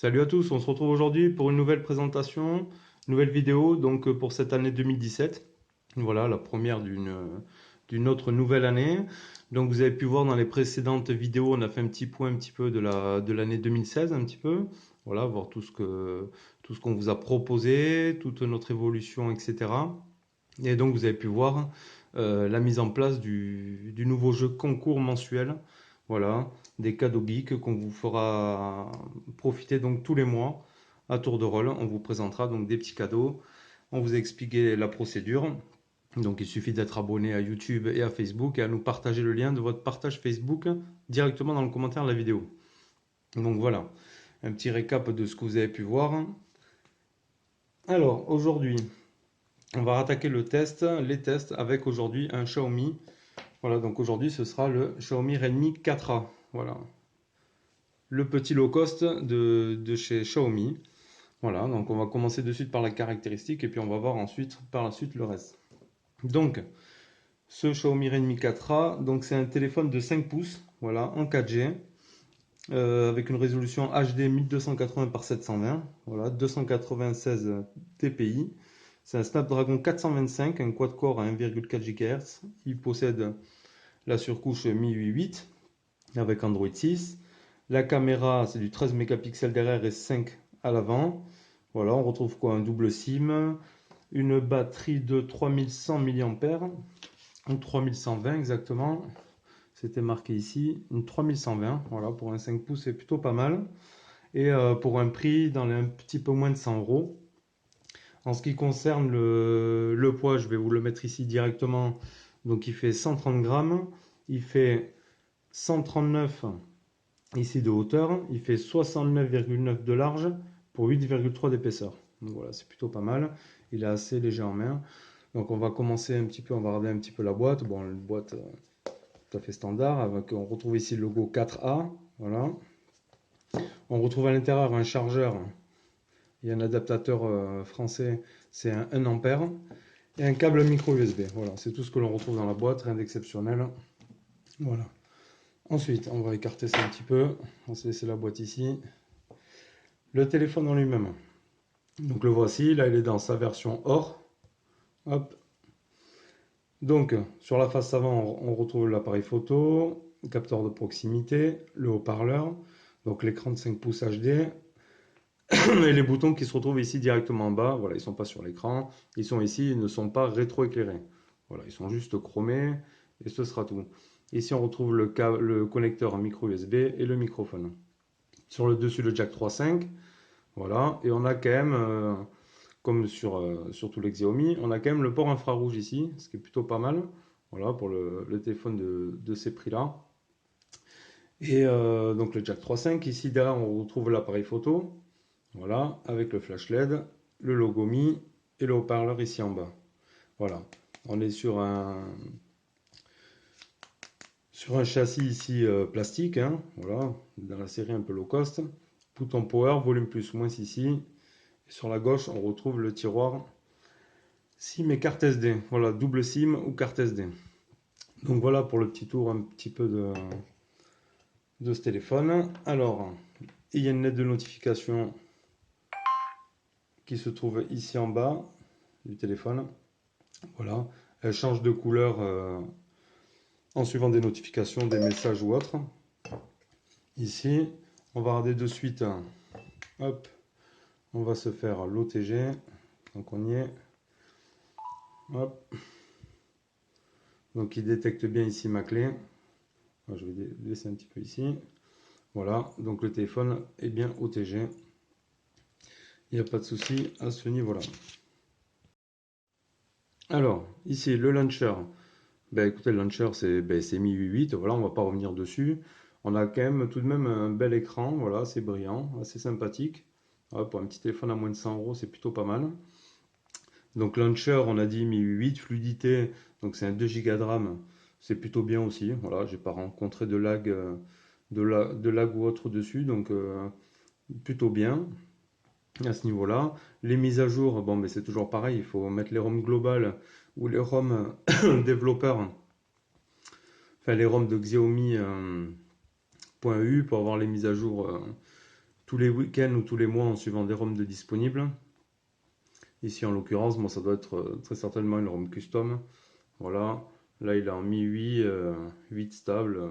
Salut à tous, on se retrouve aujourd'hui pour une nouvelle présentation, nouvelle vidéo donc pour cette année 2017. Voilà, la première d'une autre nouvelle année. Donc vous avez pu voir dans les précédentes vidéos, on a fait un petit point un petit peu de l'année 2016 un petit peu. Voilà, voir tout ce qu'on vous a proposé, toute notre évolution, etc. Et donc vous avez pu voir la mise en place du nouveau jeu concours mensuel. Voilà, des cadeaux geeks qu'on vous fera profiter donc tous les mois à tour de rôle. On vous présentera donc des petits cadeaux. On vous a expliqué la procédure. Donc il suffit d'être abonné à YouTube et à Facebook et à nous partager le lien de votre partage Facebook directement dans le commentaire de la vidéo. Donc voilà, un petit récap de ce que vous avez pu voir. Alors aujourd'hui, on va attaquer les tests avec aujourd'hui un Xiaomi. Voilà, donc aujourd'hui ce sera le Xiaomi Redmi 4A. Voilà, le petit low cost de chez Xiaomi. Voilà, donc on va commencer de suite par la caractéristique et puis on va voir ensuite par la suite le reste. Donc, ce Xiaomi Redmi 4A, donc c'est un téléphone de 5 pouces, voilà, en 4G, avec une résolution HD 1280 par 720, voilà, 296 dpi. C'est un Snapdragon 425, un quad-core à 1,4 GHz. Il possède la surcouche MIUI 8 avec Android 6. La caméra, c'est du 13 mégapixels derrière et 5 à l'avant. Voilà, on retrouve quoi? Un double SIM, une batterie de 3100 mAh, ou 3120 exactement. C'était marqué ici, une 3120. Voilà, pour un 5 pouces, c'est plutôt pas mal. Et pour un prix dans les un petit peu moins de 100 euros. En ce qui concerne le poids, je vais vous le mettre ici directement. Donc il fait 130 grammes, il fait 139 ici de hauteur, il fait 69,9 de large pour 8,3 d'épaisseur. Donc voilà, c'est plutôt pas mal. Il est assez léger en main. Donc on va commencer un petit peu, on va regarder un petit peu la boîte. Bon, une boîte tout à fait standard. Avec, on retrouve ici le logo 4A. Voilà. On retrouve à l'intérieur un chargeur et un adaptateur français, c'est un 1 ampère. Et un câble micro USB. Voilà, c'est tout ce que l'on retrouve dans la boîte, rien d'exceptionnel. Voilà. Ensuite, on va écarter ça un petit peu. On va laisser la boîte ici. Le téléphone en lui-même. Donc le voici, là il est dans sa version or. Hop. Donc sur la face avant, on retrouve l'appareil photo, le capteur de proximité, le haut-parleur, donc l'écran de 5 pouces HD, et les boutons qui se retrouvent ici directement en bas. Voilà, ils ne sont pas sur l'écran, ils sont ici, ils ne sont pas rétroéclairés. Voilà, ils sont juste chromés et ce sera tout. Ici, on retrouve le connecteur micro USB et le microphone. Sur le dessus, le jack 3.5. Voilà, et on a quand même, comme sur tous les Xiaomi, on a quand même le port infrarouge ici, ce qui est plutôt pas mal. Voilà, pour le téléphone de ces prix-là. Et donc le jack 3.5. Ici, derrière, on retrouve l'appareil photo. Voilà, avec le flash LED, le logo Mi et le haut-parleur ici en bas. Voilà, on est sur un châssis ici plastique, hein, voilà, dans la série un peu low cost. Bouton power, volume plus ou moins ici. Et sur la gauche, on retrouve le tiroir SIM et carte SD. Voilà, double SIM ou carte SD. Donc voilà pour le petit tour un petit peu de ce téléphone. Alors, il y a une lettre de notification qui se trouve ici en bas du téléphone. Voilà, elle change de couleur en suivant des notifications, des messages ou autres. Ici, on va regarder de suite. Hop, on va se faire l'OTG. Donc on y est. Hop. Donc il détecte bien ici ma clé. Je vais laisser un petit peu ici. Voilà, donc le téléphone est bien OTG. Il n'y a pas de souci à ce niveau-là. Alors, ici, le launcher. Ben, écoutez, le launcher, c'est MIUI 8. Voilà, on ne va pas revenir dessus. On a quand même tout de même un bel écran. Voilà, c'est brillant, assez sympathique. Ouais, pour un petit téléphone à moins de 100 euros, c'est plutôt pas mal. Donc, launcher, on a dit MIUI 8. Fluidité, donc c'est un 2 Go de RAM. C'est plutôt bien aussi. Voilà, j'ai pas rencontré de lag, de lag ou autre dessus. Donc, plutôt bien à ce niveau-là. Les mises à jour, bon, mais c'est toujours pareil, il faut mettre les ROM globales ou les ROM développeurs, enfin les ROM de Xiaomi .eu pour avoir les mises à jour tous les week-ends ou tous les mois en suivant des ROM de disponibles. Ici en l'occurrence, moi ça doit être très certainement une ROM custom. Voilà, là il a en Mi 8, 8 stable,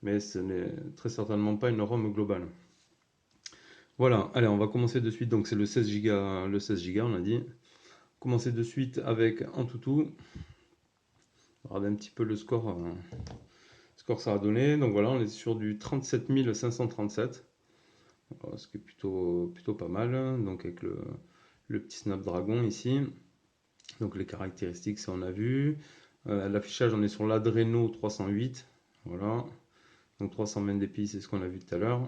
mais ce n'est très certainement pas une ROM globale. Voilà, allez, on va commencer de suite. Donc c'est le 16 Go, on a dit. Commencer de suite avec Antutu. Regardez un petit peu le score, score que ça a donné. Donc voilà, on est sur du 37 537. Voilà, ce qui est plutôt pas mal. Donc avec le petit Snapdragon ici. Donc les caractéristiques, ça on a vu. L'affichage, on est sur l'Adreno 308. Voilà. Donc 320 dpi, c'est ce qu'on a vu tout à l'heure.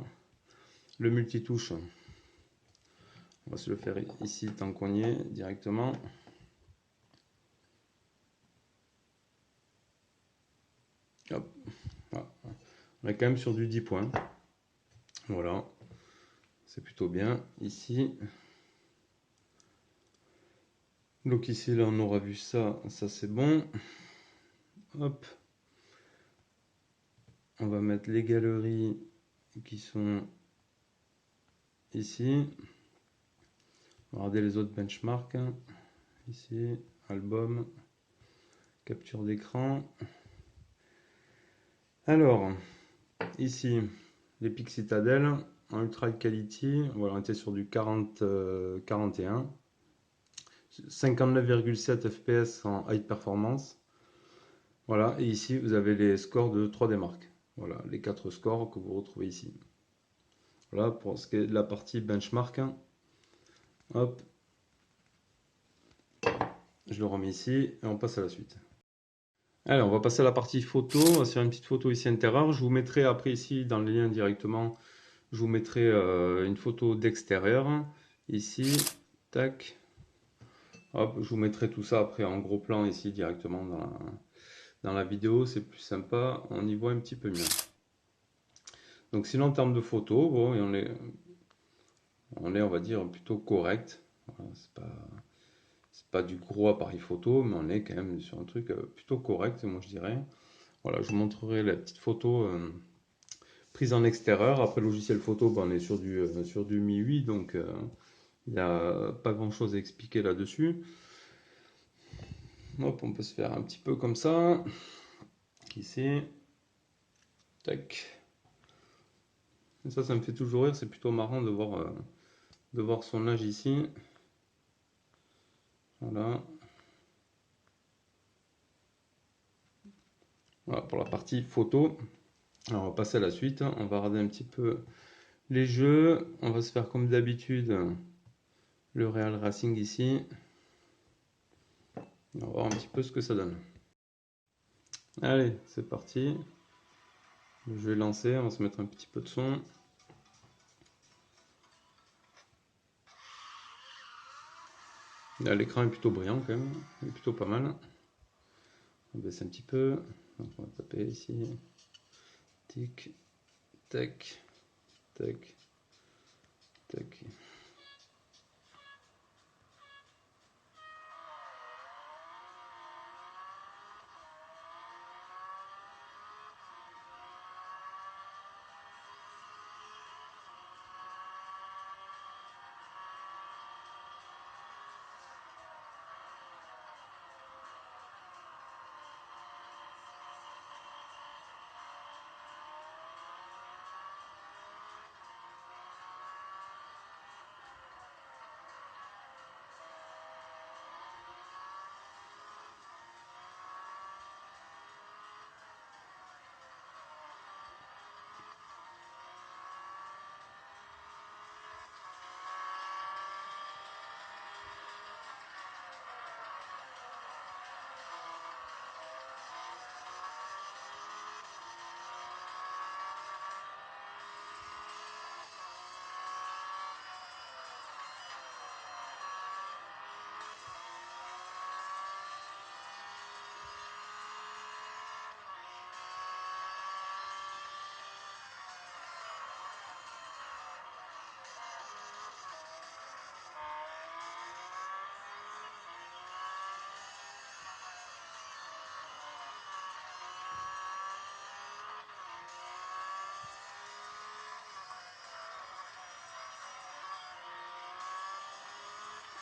Le multitouche, on va se le faire ici tant qu'on y est directement. Hop. Voilà. On est quand même sur du 10 points. Voilà. C'est plutôt bien. Ici. Donc ici, là, on aura vu ça. Ça, c'est bon. Hop. On va mettre les galeries qui sont ici. Regardez les autres benchmarks. Ici, album, capture d'écran. Alors, ici, les Pic Citadel en Ultra Quality. Voilà, on était sur du 41. 59,7 fps en high performance. Voilà, et ici, vous avez les scores de 3D Mark. Voilà, les 4 scores que vous retrouvez ici. Voilà, pour ce qui est de la partie benchmark. Hop. Je le remets ici et on passe à la suite. Allez, on va passer à la partie photo. On va faire une petite photo ici intérieure. Je vous mettrai après ici dans les liens directement. Je vous mettrai une photo d'extérieur. Ici, tac. Hop, je vous mettrai tout ça après en gros plan ici directement dans la vidéo. C'est plus sympa. On y voit un petit peu mieux. Donc sinon en termes de photo, bon, on va dire, plutôt correct. Voilà, c'est pas du gros appareil photo, mais on est quand même sur un truc plutôt correct, moi je dirais. Voilà, je vous montrerai la petite photo prise en extérieur. Après, logiciel photo, ben, on est sur du Mi 8, donc il n'y a pas grand chose à expliquer là-dessus. Hop, on peut se faire un petit peu comme ça. Ici. Tac. Et ça me fait toujours rire, c'est plutôt marrant de voir son âge ici. Voilà. Voilà pour la partie photo. Alors, on va passer à la suite. On va regarder un petit peu les jeux. On va se faire comme d'habitude le Real Racing ici. On va voir un petit peu ce que ça donne. Allez, c'est parti. Le jeu est lancé. On va se mettre un petit peu de son. L'écran est plutôt brillant quand même. Il est plutôt pas mal. On baisse un petit peu. Donc on va taper ici. Tic, tac, tac, tac.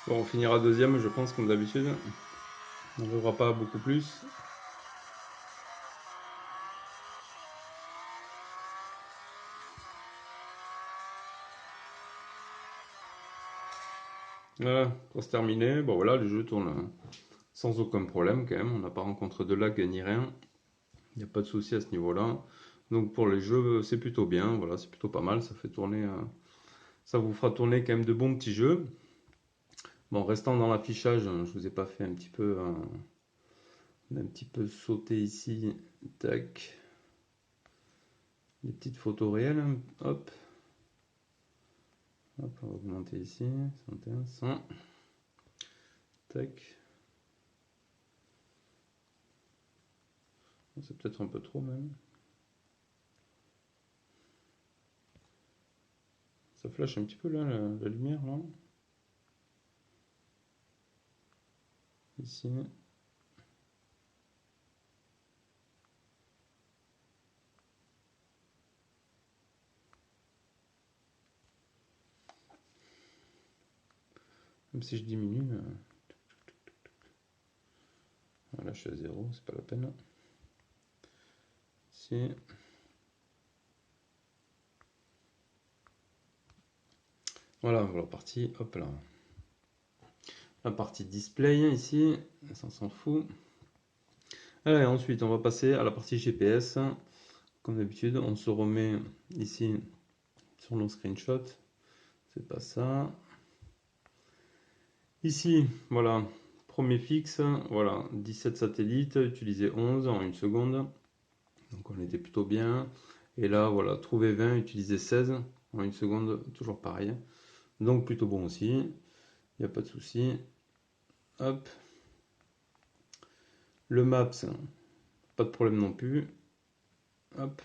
Bon, on finira deuxième, je pense, comme d'habitude. On ne verra pas beaucoup plus. Voilà, pour se terminer, bon voilà, le jeu tourne sans aucun problème quand même. On n'a pas rencontré de lag ni rien. Il n'y a pas de souci à ce niveau-là. Donc pour les jeux, c'est plutôt bien. Voilà, c'est plutôt pas mal. Ça fait tourner, ça vous fera tourner quand même de bons petits jeux. Bon, restant dans l'affichage, je vous ai pas fait un petit peu sauté ici. Tac. Des petites photos réelles. Hop. Hop, on va augmenter ici. 101, 100. Tac. C'est peut-être un peu trop même. Ça flash un petit peu là, la lumière là. Ici. Même si je diminue. Voilà, je suis à 0, c'est pas la peine. Ici. Voilà, la partie, hop là. La partie display ici, ça on s'en fout. Allez, ensuite on va passer à la partie GPS. Comme d'habitude, on se remet ici sur nos screenshots. C'est pas ça. Ici, voilà, premier fixe, voilà, 17 satellites, utiliser 11 en une seconde. Donc on était plutôt bien. Et là, voilà, trouver 20, utiliser 16 en une seconde, toujours pareil. Donc plutôt bon aussi, il n'y a pas de souci. Hop. Le Maps, pas de problème non plus. Hop.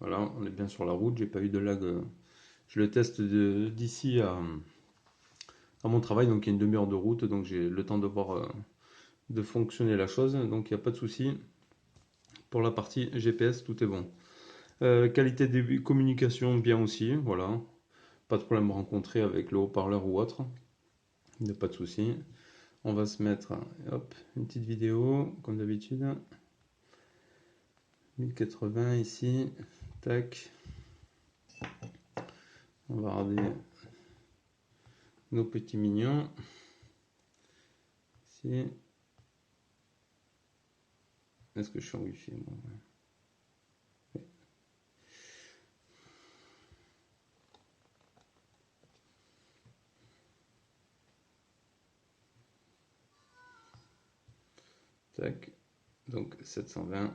Voilà, on est bien sur la route, j'ai pas eu de lag. Je le teste d'ici à mon travail, donc il y a une demi-heure de route, donc j'ai le temps de voir de fonctionner la chose, donc il n'y a pas de souci. Pour la partie GPS, tout est bon. Qualité des communications, bien aussi, voilà. Pas de problème rencontré avec le haut-parleur ou autre. Il n'y a pas de souci. On va se mettre, hop, une petite vidéo, comme d'habitude. 1080 ici, tac. On va regarder nos petits mignons. Ici. Est-ce que je suis en wifi moi? Oui. Tac. Donc 720.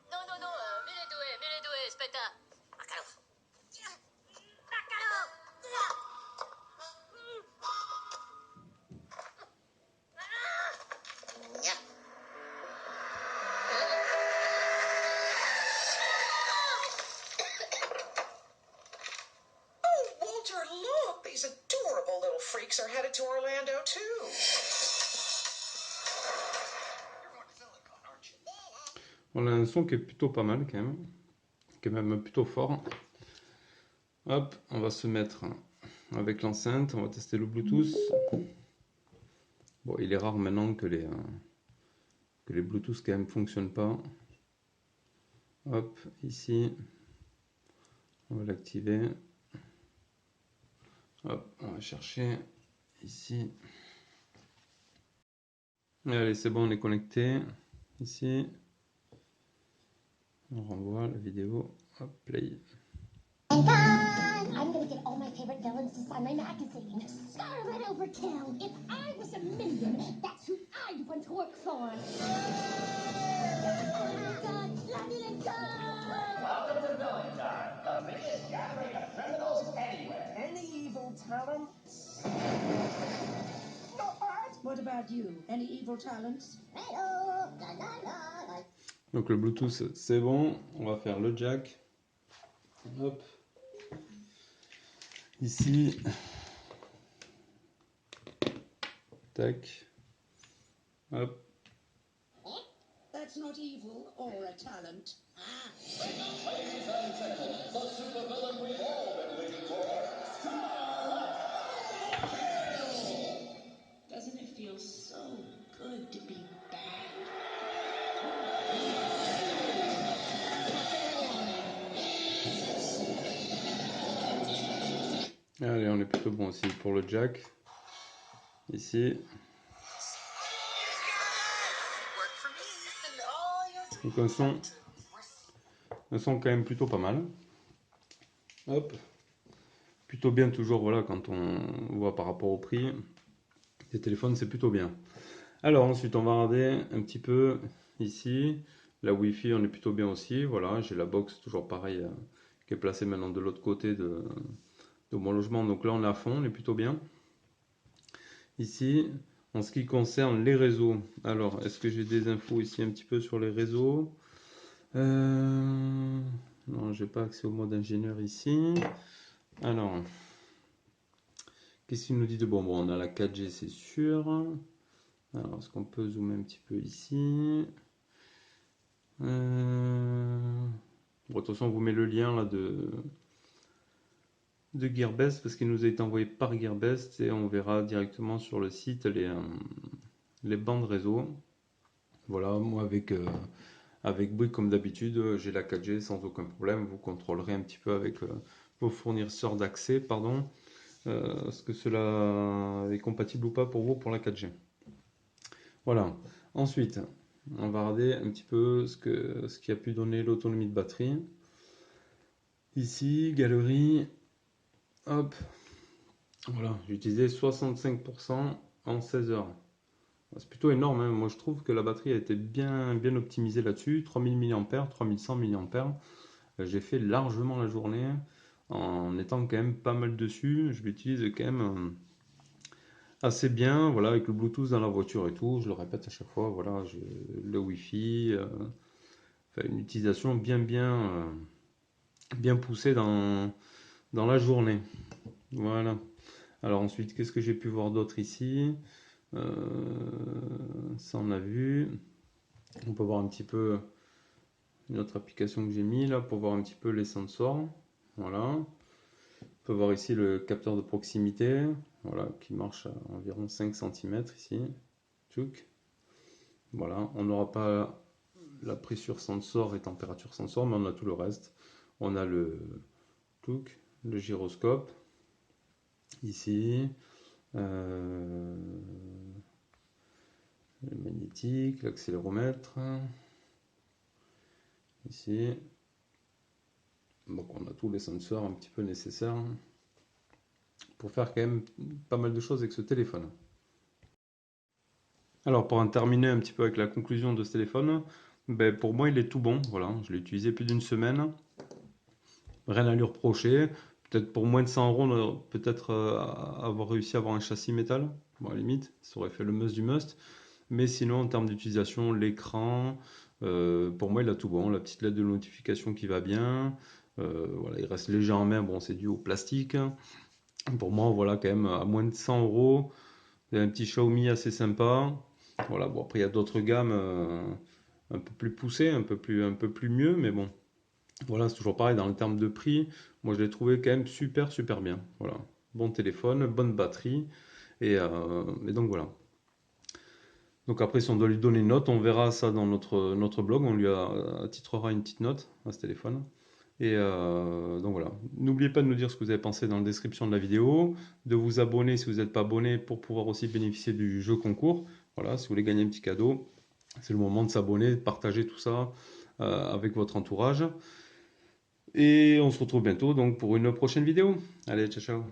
No, no, no, mire due, aspetta. Baccalo. Baccalo. Oh, Walter, look! These adorable little freaks are headed to Orlando, too. On a un son qui est plutôt pas mal quand même. Qui est même plutôt fort. Hop, on va se mettre avec l'enceinte. On va tester le Bluetooth. Bon, il est rare maintenant que les Bluetooth quand même fonctionnent pas. Hop, ici. On va l'activer. Hop, on va chercher ici. Allez, c'est bon, on est connecté. Ici. On renvoie la vidéo. Hop, play. I'm gonna get all my favorite villains to sign my magazine. Scarlet Overkill. If I was a million, that's who I'd want to work for. Welcome to Villain Time, the biggest gathering of criminals anywhere. Any evil talents? Not bad. What about you? Any evil talents? Hello. La, la, la, la. Donc le Bluetooth, c'est bon. On va faire le jack. Hop. Ici. Tac. Hop. That's not evil or a talent. Ladies and gentlemen, the supervillain we've all been waiting for, Doesn't it feel so good to be bad? Allez, on est plutôt bon aussi pour le jack. Ici. Donc un son quand même plutôt pas mal. Hop. Plutôt bien toujours, voilà, quand on voit par rapport au prix. Les téléphones, c'est plutôt bien. Alors ensuite, on va regarder un petit peu ici. La Wi-Fi, on est plutôt bien aussi. Voilà, j'ai la box toujours pareil qui est placée maintenant de l'autre côté de mon logement. Donc là, on est à fond, on est plutôt bien. Ici, en ce qui concerne les réseaux. Alors, est-ce que j'ai des infos ici un petit peu sur les réseaux? Non, j'ai pas accès au mode ingénieur ici. Alors, qu'est-ce qu'il nous dit de bon? Bon, on a la 4G, c'est sûr. Alors, est-ce qu'on peut zoomer un petit peu ici? Bon, de toute façon, on vous met le lien là de Gearbest parce qu'il nous a été envoyé par Gearbest et on verra directement sur le site les bandes réseau. Voilà, moi avec Bouygues comme d'habitude, j'ai la 4G sans aucun problème. Vous contrôlerez un petit peu avec vos fournisseurs d'accès, pardon, est-ce que cela est compatible ou pas pour vous pour la 4G. Voilà. Ensuite, on va regarder un petit peu ce qui a pu donner l'autonomie de batterie. Ici, galerie, hop, voilà, j'ai utilisé 65% en 16 heures. C'est plutôt énorme, hein. Moi je trouve que la batterie a été bien optimisée là-dessus, 3000 mAh, 3100 mAh. J'ai fait largement la journée en étant quand même pas mal dessus. Je l'utilise quand même assez bien, voilà, avec le Bluetooth dans la voiture et tout. Je le répète à chaque fois, voilà, le Wi-Fi, enfin, une utilisation bien poussée dans la journée. Voilà. Alors ensuite, qu'est-ce que j'ai pu voir d'autre ici? Ça on a vu. On peut voir un petit peu une autre application que j'ai mis là pour voir un petit peu les sensors. Voilà. On peut voir ici le capteur de proximité, voilà, qui marche à environ 5 cm ici. Tchouk. Voilà, on n'aura pas la pression sensor et température sensor, mais on a tout le reste. On a le gyroscope ici, le magnétique, l'accéléromètre ici. Donc on a tous les sensors un petit peu nécessaires pour faire quand même pas mal de choses avec ce téléphone. Alors pour en terminer un petit peu avec la conclusion de ce téléphone, ben, pour moi il est tout bon, voilà, je l'ai utilisé plus d'une semaine, rien à lui reprocher, peut-être pour moins de 100 euros, on aurait peut-être avoir réussi à avoir un châssis métal, bon à la limite, ça aurait fait le must du must, mais sinon en termes d'utilisation, l'écran, pour moi il a tout bon, la petite lettre de notification qui va bien, voilà, il reste léger en main, bon c'est dû au plastique, pour moi voilà quand même à moins de 100 euros, il y a un petit Xiaomi assez sympa. Voilà, bon après il y a d'autres gammes un peu plus poussées, un peu plus mieux, mais bon, voilà, c'est toujours pareil dans le terme de prix. Moi je l'ai trouvé quand même super bien. Voilà, bon téléphone, bonne batterie, et donc voilà. Donc après si on doit lui donner une note, on verra ça dans notre blog, on lui attitrera une petite note à ce téléphone. Et donc voilà, n'oubliez pas de nous dire ce que vous avez pensé dans la description de la vidéo, de vous abonner si vous n'êtes pas abonné pour pouvoir aussi bénéficier du jeu concours. Voilà, si vous voulez gagner un petit cadeau, c'est le moment de s'abonner, de partager tout ça avec votre entourage. Et on se retrouve bientôt donc pour une prochaine vidéo. Allez, ciao ciao.